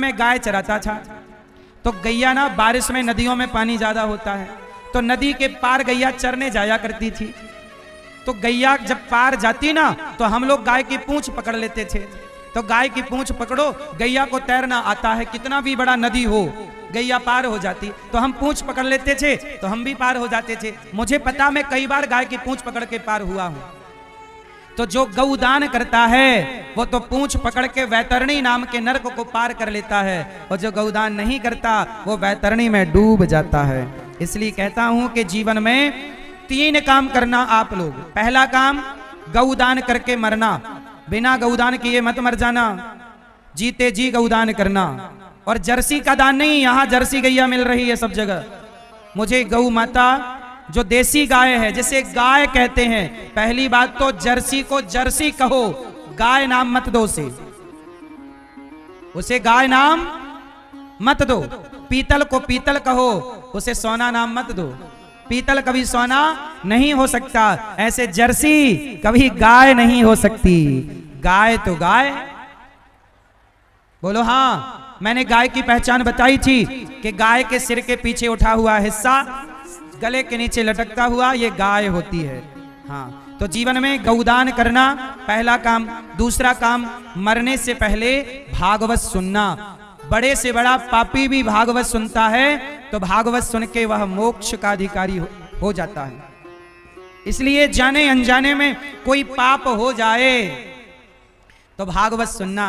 में गाय चराता था तो गैया ना बारिश में नदियों में पानी ज्यादा होता है तो नदी के पार गैया चरने जाया करती थी। तो गैया जब पार जाती ना तो हम लोग गाय की पूंछ पकड़ लेते थे। तो गाय की पूंछ पकड़ो, गैया को तैरना आता है, कितना भी बड़ा नदी हो गैया पार हो जाती, तो हम पूंछ पकड़ लेते थे तो हम भी पार हो जाते थे। मुझे पता, मैं कई बार गाय की पूंछ पकड़ के पार हुआ हूं। तो जो गौदान करता है वो तो पूंछ पकड़ के वैतरणी नाम के नरक को पार कर लेता है, और जो गौदान नहीं करता वो वैतरणी में डूब जाता है। इसलिए कहता हूं कि जीवन में 3 काम करना आप लोग। पहला काम गौदान करके मरना, बिना गौदान किए मत मर जाना, जीते जी गौदान करना। और जर्सी का दान नहीं, यहां जर्सी गैया मिल रही है सब जगह। मुझे गौ माता जो देसी गाय है जिसे गाय कहते हैं, पहली बात तो जर्सी को जर्सी कहो, गाय नाम मत दो उसे गाय नाम मत दो। पीतल को पीतल कहो, उसे सोना नाम मत दो। पीतल कभी सोना नहीं हो सकता, ऐसे जर्सी कभी गाय नहीं हो सकती। गाय तो गाय। बोलो हाँ। मैंने गाय की पहचान बताई थी कि गाय के सिर के पीछे उठा हुआ हिस्सा गले के नीचे लटकता हुआ ये गाय होती है। हाँ, तो जीवन में गौदान करना पहला काम। दूसरा काम, मरने से पहले भागवत सुनना। बड़े से बड़ा पापी भी भागवत सुनता है तो भागवत सुन के वह मोक्ष का अधिकारी हो जाता है। इसलिए जाने अनजाने में कोई पाप हो जाए तो भागवत सुनना।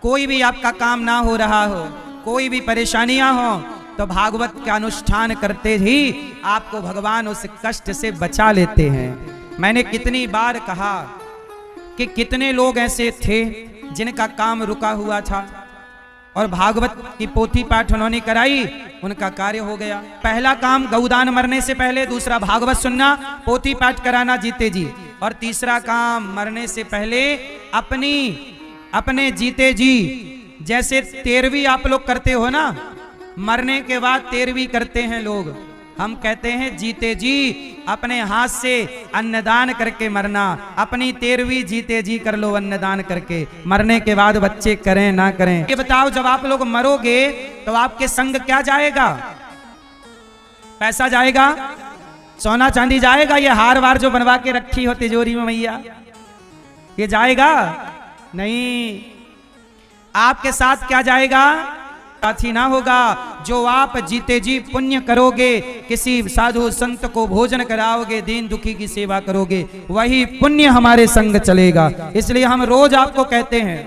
कोई भी आपका काम ना हो रहा हो, कोई भी परेशानियां हो, तो भागवत का अनुष्ठान करते ही आपको भगवान उस कष्ट से बचा लेते हैं। मैंने कितनी बार कहा कि कितने लोग ऐसे थे जिनका काम रुका हुआ था और भागवत की पोथी पाठ उन्होंने कराई, उनका कार्य हो गया। पहला काम गौदान मरने से पहले, दूसरा भागवत सुनना, पोथी पाठ कराना जीते जी, और तीसरा काम मरने से पहले अपने जीते जी, जैसे 13वीं आप लोग करते हो ना, मरने के बाद 13वीं करते हैं लोग। हम कहते हैं जीते जी अपने हाथ से अन्नदान करके मरना। अपनी 13वीं जीते जी कर लो अन्नदान करके। मरने के बाद बच्चे करें ना करें, ये बताओ। जब आप लोग मरोगे तो आपके संग क्या जाएगा? पैसा जाएगा, सोना चांदी जाएगा, ये हार वार जो बनवा के रखी हो तिजोरी में मैया, ये जाएगा नहीं। आपके साथ क्या जाएगा? साथी ना होगा। जो आप जीते जी पुण्य करोगे, किसी साधु संत को भोजन कराओगे, दीन दुखी की सेवा करोगे, वही पुण्य हमारे संग चलेगा। इसलिए हम रोज आपको कहते हैं